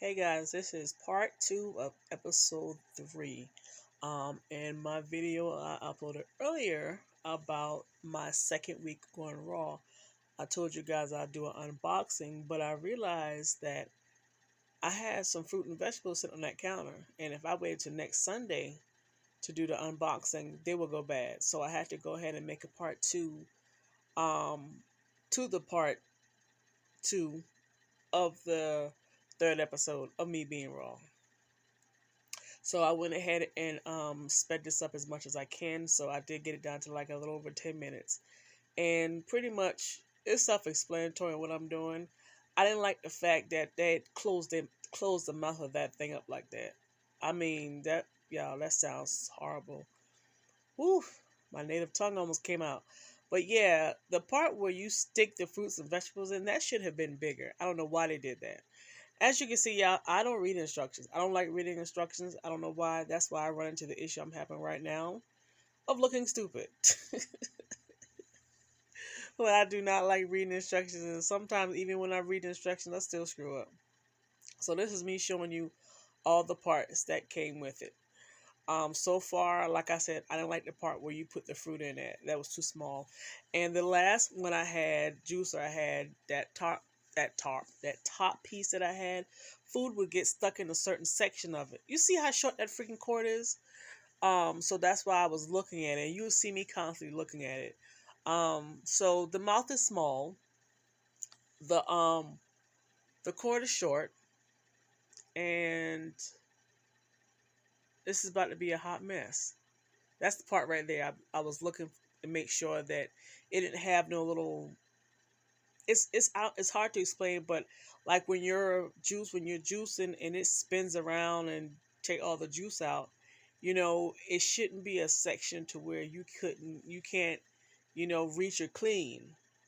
Hey guys, this is part two of episode three. In my video I uploaded earlier about my second week going raw, I told you guys I'd do an unboxing, but I realized that I had some fruit and vegetables sitting on that counter, and if I waited till next Sunday to do the unboxing, they would go bad. So I had to go ahead and make a part two, um, to the part two of the third episode of me being raw. So I went ahead and sped this up as much as I can. So I did get it down to like a little over 10 minutes. And pretty much it's self-explanatory what I'm doing. I didn't like the fact that they closed the mouth of that thing up like that. I mean that y'all, that sounds horrible. Woo, my native tongue almost came out. But yeah, the part where you stick the fruits and vegetables in, that should have been bigger. I don't know why they did that. As you can see, y'all, I don't read instructions. I don't like reading instructions. I don't know why. That's why I run into the issue I'm having right now of looking stupid. But I do not like reading instructions, and sometimes even when I read instructions, I still screw up. So this is me showing you all the parts that came with it. So far, like I said, I didn't like the part where you put the fruit in it. That was too small. And the last one I had, juicer, I had that top piece that I had, food would get stuck in a certain section of it. You see how short that freaking cord is? So that's why I was looking at it. You'll see me constantly looking at it. So the mouth is small. The cord is short, and this is about to be a hot mess. That's the part right there. I was looking to make sure that it didn't have no little. It's hard to explain, but like when you're juicing and it spins around and take all the juice out, it shouldn't be a section to where you can't, reach or clean.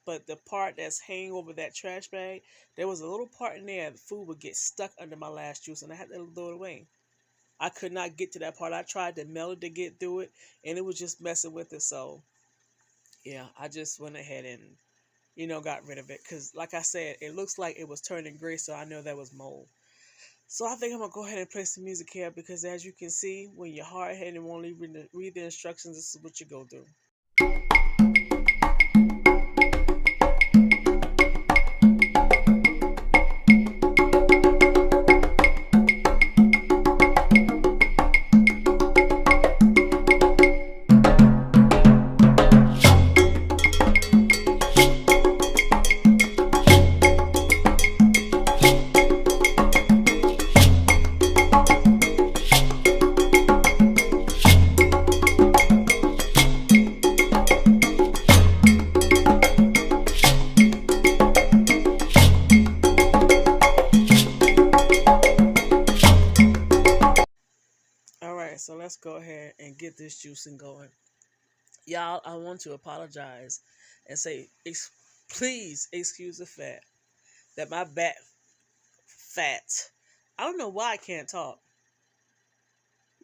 But the part that's hanging over that trash bag, there was a little part in there. The food would get stuck under my last juice, and I had to throw it away. I could not get to that part. I tried to melt it to get through it, and it was just messing with it. So yeah, I just went ahead and got rid of it because, like I said, it looks like it was turning gray, so I know that was mold. So I think I'm gonna go ahead and play some music here because, as you can see, when you're hard headed and won't read the instructions, this is what you go through. All right, so let's go ahead and get this juicing going. Y'all, I want to apologize and say, please excuse the fact that my back fat. I don't know why I can't talk.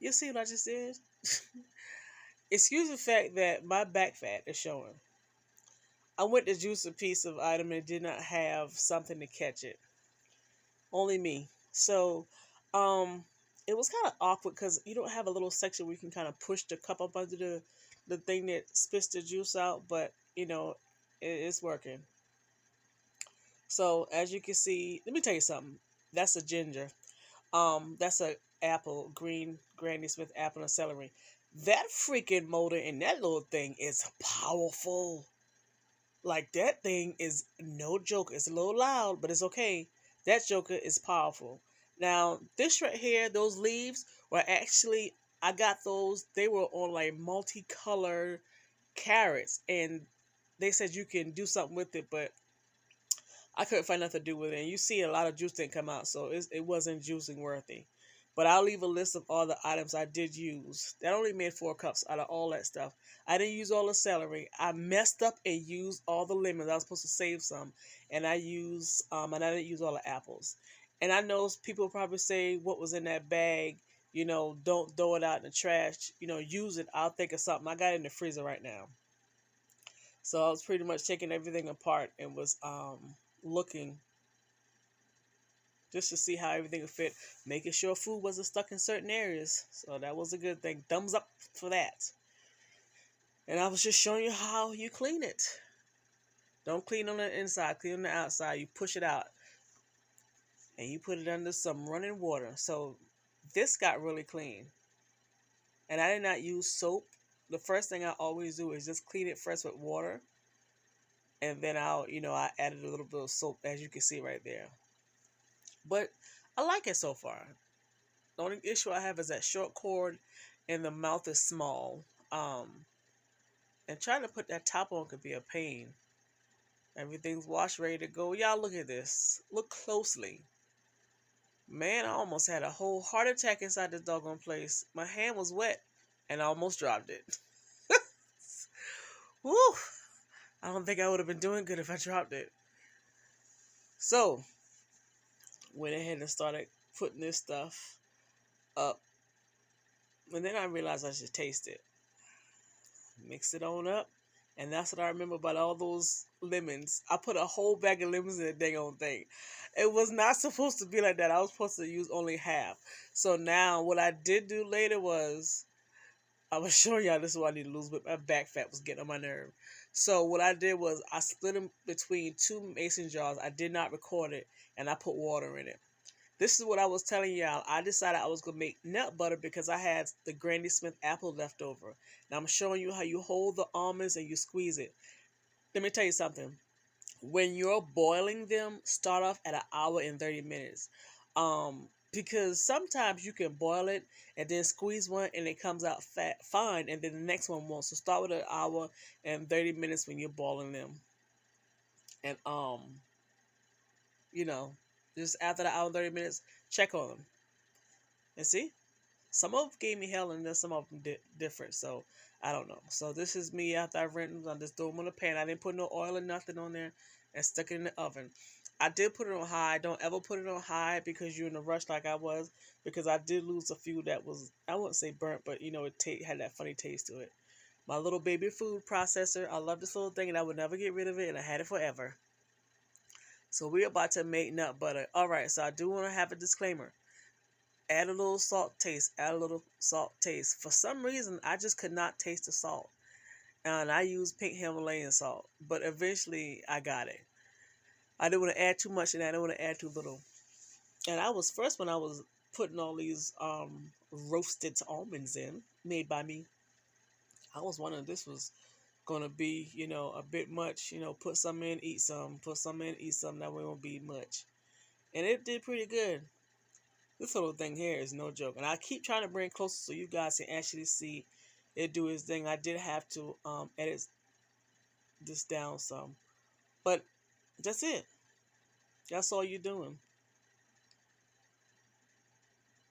You see what I just did? Excuse the fact that my back fat is showing. I went to juice a piece of item and did not have something to catch it. Only me. So, it was kind of awkward because you don't have a little section where you can kind of push the cup up under the thing that spits the juice out, but it's working. So as you can see, let me tell you something. That's a ginger. That's a apple, green Granny Smith apple and celery. That freaking motor in that little thing is powerful. Like, that thing is no joke. It's a little loud, but it's okay. That joker is powerful. Now, this right here, those leaves were actually, I got those. They were on like multicolored carrots, and they said you can do something with it, but I couldn't find nothing to do with it. And you see a lot of juice didn't come out, so it wasn't juicing worthy. But I'll leave a list of all the items I did use. That only made 4 cups out of all that stuff. I didn't use all the celery. I messed up and used all the lemons. I was supposed to save some, and I didn't use all the apples. And I know people probably say, "What was in that bag? Don't throw it out in the trash. Use it." I'll think of something. I got it in the freezer right now. So I was pretty much taking everything apart and was looking just to see how everything would fit, making sure food wasn't stuck in certain areas. So that was a good thing. Thumbs up for that. And I was just showing you how you clean it. Don't clean on the inside, clean on the outside. You push it out and you put it under some running water. So this got really clean. And I did not use soap. The first thing I always do is just clean it first with water. And then I added a little bit of soap, as you can see right there. But I like it so far. The only issue I have is that short cord and the mouth is small. And trying to put that top on could be a pain. Everything's washed, ready to go. Y'all look at this. Look closely. Man, I almost had a whole heart attack inside this doggone place. My hand was wet and I almost dropped it. Woo! I don't think I would have been doing good if I dropped it. So, went ahead and started putting this stuff up. And then I realized I should taste it. Mix it on up. And that's what I remember about all those lemons. I put a whole bag of lemons in the dang old thing. It was not supposed to be like that. I was supposed to use only half. So now what I did do later was, I was showing y'all this is what I need to lose, but my back fat was getting on my nerve. So what I did was I split them between 2 mason jars. I did not record it, and I put water in it. This is what I was telling y'all. I decided I was going to make nut butter because I had the Granny Smith apple left over. Now I'm showing you how you hold the almonds and you squeeze it. Let me tell you something. When you're boiling them, start off at 1 hour and 30 minutes. Because sometimes you can boil it and then squeeze one and it comes out fine, and then the next one won't. So start with 1 hour and 30 minutes when you're boiling them. And just after the hour and 30 minutes, check on them. And see, some of them gave me hell and then some of them did different. So I don't know. So this is me after I've written them. I just threw them on the pan. I didn't put no oil or nothing on there and stuck it in the oven. I did put it on high. Don't ever put it on high because you're in a rush like I was. Because I did lose a few that was, I wouldn't say burnt, but it had that funny taste to it. My little baby food processor. I love this little thing and I would never get rid of it, and I had it forever. So we're about to make nut butter. Alright, so I do want to have a disclaimer. Add a little salt taste. Add a little salt taste. For some reason, I just could not taste the salt. And I used pink Himalayan salt. But eventually, I got it. I didn't want to add too much and I didn't want to add too little. And I was first when I was putting all these roasted almonds in, made by me. I was wondering this was going to be, a bit much. Put some in, eat some. Put some in, eat some. That way it won't be much. And it did pretty good. This little thing here is no joke. And I keep trying to bring it closer so you guys can actually see it do its thing. I did have to edit this down some. But that's it. That's all you're doing.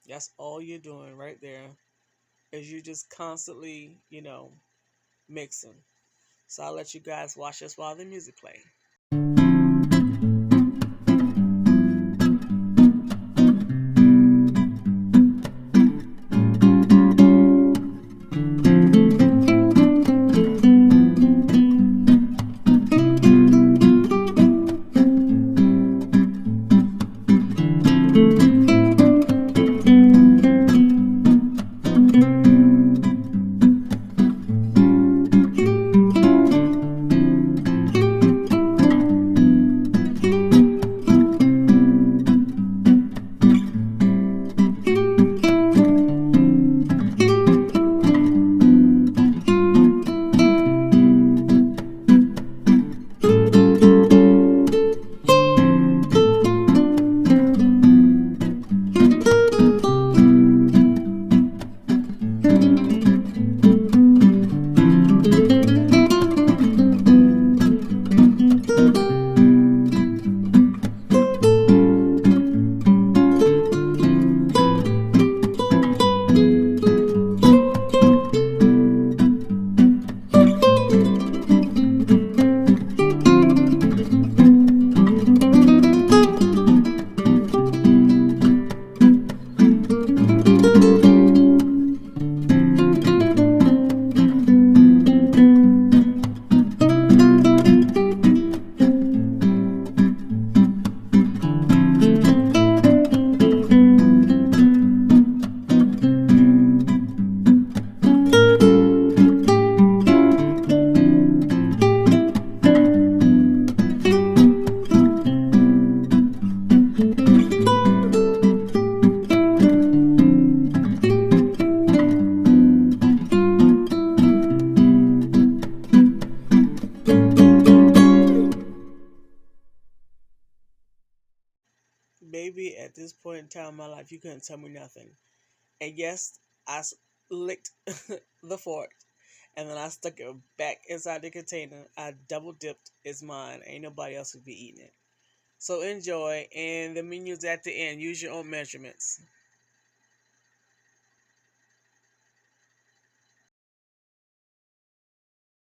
That's all you're doing right there. Is you just constantly, mixing. So I'll let you guys watch this while the music plays. baby, at this point in time in my life, you couldn't tell me nothing. And yes, licked the fork, and then I stuck it back inside the container. I double dipped. It's mine. Ain't nobody else would be eating it. So enjoy, and the menu's at the end. Use your own measurements.